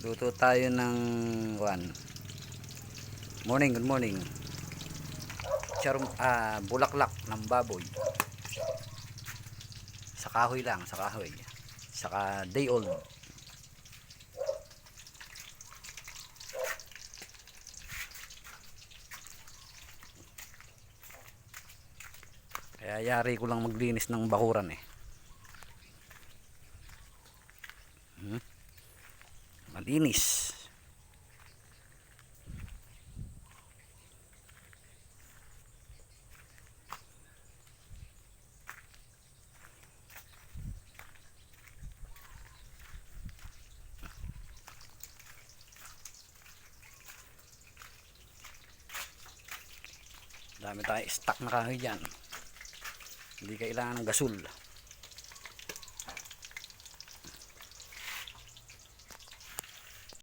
Luto tayo ng morning, good morning. Bulaklak ng baboy. Sa kahoy lang, sa kahoy. Saka day old. Kaya yari ko lang maglinis ng bakuran eh. Malinis. Dami tayo stock na kahoy dyan. Hindi kailangan ng gasol.